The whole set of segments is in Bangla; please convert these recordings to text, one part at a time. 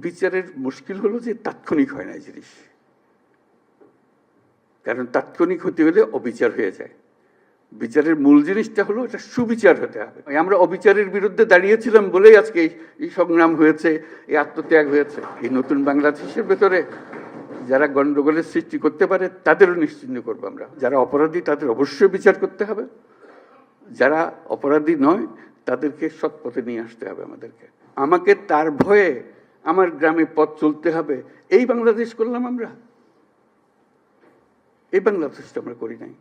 বিচারের মুশকিল হলো যে তাৎক্ষণিক হয় না এই জিনিস, কারণ তাৎক্ষণিক হতে হলে অবিচার হয়ে যায়। বিচারের মূল জিনিসটা হলো এটা সুবিচার হতে হবে। আমরা অবিচারের বিরুদ্ধে দাঁড়িয়েছিলাম বলেই আজকে এই সংগ্রাম হয়েছে, এই আত্মত্যাগ হয়েছে। এই নতুন বাংলাদেশের ভেতরে যারা গন্ডগোলের সৃষ্টি করতে পারে তাদেরও নিশ্চিহ্ন করবো আমরা। যারা অপরাধী তাদের অবশ্যই বিচার করতে হবে, যারা অপরাধী নয় তাদেরকে সৎ পথে নিয়ে আসতে হবে আমাদেরকে। আমাকে তার ভয়ে আমার গ্রামে পথ চলতে হবে, এই বাংলাদেশ করলাম আমরা? এই বাংলাদেশটা আমরা করি নাই।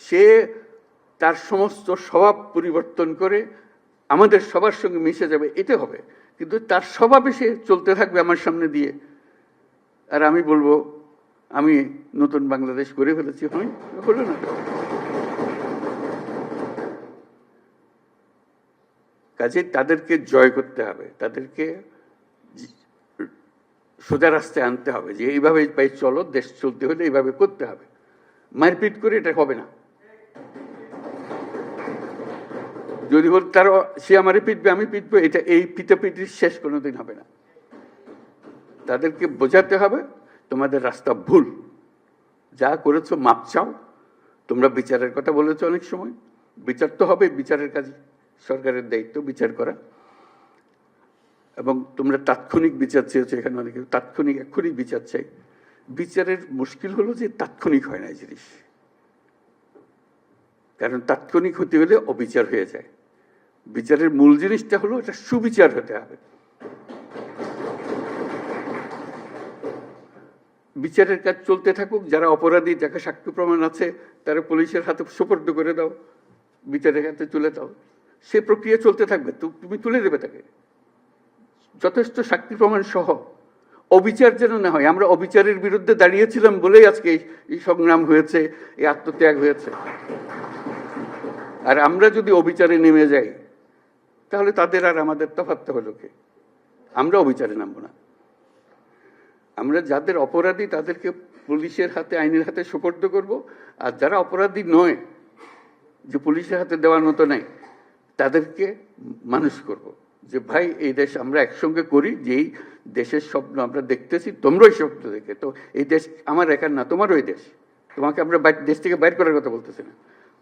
সে তার সমস্ত স্বভাব পরিবর্তন করে আমাদের সবার সঙ্গে মিশে যাবে, এটা হবে। কিন্তু তার স্বভাবে সে চলতে থাকবে আমার সামনে দিয়ে, আর আমি বলবো আমি নতুন বাংলাদেশ করে ফেলেছি। হলো না। কাজে তাদেরকে জয় করতে হবে, তাদেরকে সোজা রাস্তায় আনতে হবে, যে এইভাবে পাই চলো, দেশ চলতে হলে এইভাবে করতে হবে। মারপিট করে এটা হবে না। যদি বল তার সে আমারে পিটবে আমি পিটবো, এটা এই পিটাপিটির শেষ কোনোদিন হবে না। তাদেরকে বোঝাতে হবে তোমাদের রাস্তা ভুল, যা করেছো মাপ চাও। তোমরা বিচারের কথা বলেছো অনেক সময়, বিচার তো হবে, বিচারের কাজ সরকারের দায়িত্ব বিচার করা। এবং তোমরা তাৎক্ষণিক বিচার চেয়েছো, এখানে অনেকে তাৎক্ষণিক এক্ষুনি বিচার চাই। বিচারের মুশকিল হলো যে তাৎক্ষণিক হয় না এই জিনিস, কারণ তাৎক্ষণিক হতে হলে অবিচার হয়ে যায়। বিচারের মূল জিনিসটা হলো এটা সুবিচার হতে হবে। বিচারের কাজ চলতে থাকুক, যারা অপরাধী, যাকে সাক্ষ্য প্রমাণ আছে তারা পুলিশের হাতে সুপর্দ করে দাও, বিচারের হাতে তুলে দাও, সে প্রক্রিয়া চলতে থাকবে। তুমি তুলে দেবে তাকে, যথেষ্ট সাক্ষী প্রমাণ সহ। অবিচার যেন না হয়। আমরা অবিচারের বিরুদ্ধে দাঁড়িয়েছিলাম বলেই আজকে এই সংগ্রাম হয়েছে, এই আত্মত্যাগ হয়েছে। আর আমরা যদি অবিচারে নেমে যাই তাহলে তাদের আর আমাদের তফাৎ হলো কি? আমরা অবিচারে নামবো না। আমরা যাদের অপরাধী তাদেরকে পুলিশের হাতে, আইনের হাতে সুপর্দ করব। আর যারা অপরাধী নয়, যে পুলিশের হাতে দেওয়ার মতো নাই, তাদেরকে মানুষ করব। যে ভাই এই দেশ আমরা একসঙ্গে করি, যেই দেশের স্বপ্ন আমরা দেখতেছি, তোমরাই স্বপ্ন দেখে। তো এই দেশ আমার একার না, তোমারও এই দেশ। তোমাকে আমরা দেশ থেকে বাইর করার কথা বলতেছি না।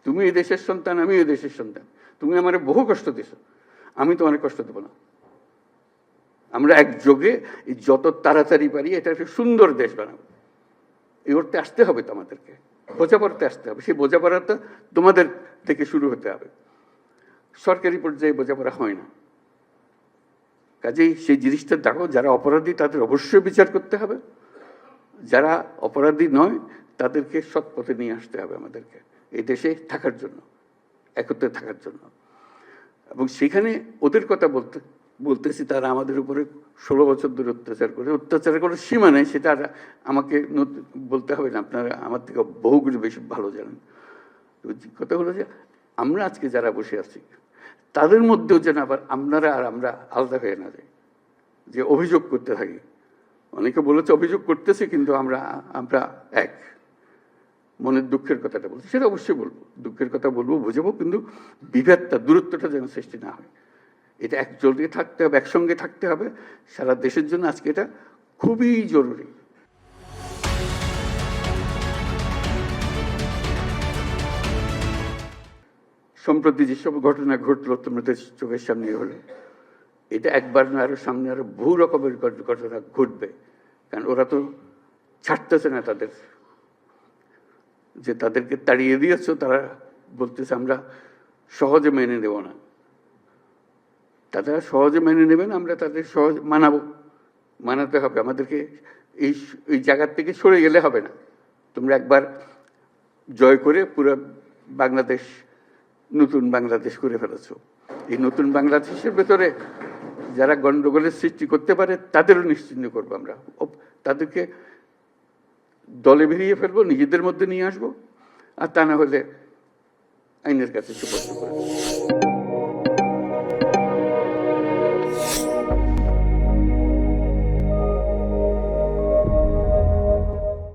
তুমি এই দেশের সন্তান, আমি এই দেশের সন্তান। তুমি আমার বহু কষ্ট দিছো, আমি তোমার কষ্ট দেবো না। আমরা একযোগে যত তাড়াতাড়ি পারি এটা একটা সুন্দর দেশ বানাবো। এই করতে আসতে হবে তো আমাদেরকে, বোঝাপড়াতে আসতে হবে। সেই বোঝাপড়াটা তোমাদের থেকে শুরু হতে হবে। সরকারি পর্যায়ে বোঝাপড়া হয় না। কাজেই সেই জিনিসটা দেখো, যারা অপরাধী তাদের অবশ্যই বিচার করতে হবে, যারা অপরাধী নয় তাদেরকে সৎ পথে নিয়ে আসতে হবে আমাদেরকে, এই দেশে থাকার জন্য, একত্রে থাকার জন্য। এবং সেখানে ওদের কথা বলতেছি, তারা আমাদের উপরে 16 বছর ধরে অত্যাচার করে সীমা নেই। সেটা আমাকে বলতে হবে না, আপনারা আমার থেকে বহুগুলো বেশি ভালো জানেন। কথা হলো যে আমরা আজকে যারা বসে আছি তাদের মধ্যেও যেন আবার আপনারা আর আমরা আলাদা হয়ে না যাই, যে অভিযোগ করতে থাকি। অনেকে বলেছে অভিযোগ করতেছে, কিন্তু আমরা এক। মনের দুঃখের কথাটা বলছি, সেটা অবশ্যই বলবো, দুঃখের কথা বলবো, বুঝাবো, কিন্তু বিভেদটা, দূরত্বটা যেন সৃষ্টি না হয়। এটা একজোটে থাকতে হবে, একসঙ্গে থাকতে হবে সারা দেশের জন্য। আজকে এটা খুবই জরুরি। সম্প্রতি যেসব ঘটনা ঘটলো তোমাদের চোখের সামনে হলো, এটা একবার না, আরো সামনে আরো বহু রকমের ঘটনা ঘটবে। কারণ ওরা তো ছাড়তেছে না তাদের, যে তাদেরকে তাড়িয়ে দিয়েছ, তারা বলতেছে আমরা সহজে মেনে নেব না। তারা সহজে মেনে নেবেন, আমরা তাদের সহজ মানাতে হবে আমাদেরকে। এই জায়গার থেকে সরে গেলে হবে না। তোমরা একবার জয় করে পুরো বাংলাদেশ নতুন বাংলাদেশ করে ফেলেছ। এই নতুন বাংলাদেশের ভেতরে যারা গন্ডগোলের সৃষ্টি করতে পারে তাদেরও নিশ্চিহ্ন করবো আমরা। তাদেরকে দলে বেরিয়ে ফেলবো, নিজেদের মধ্যে নিয়ে আসবো, আর তা না হলে আইনের কাছে সুপর্দ করে দেবো।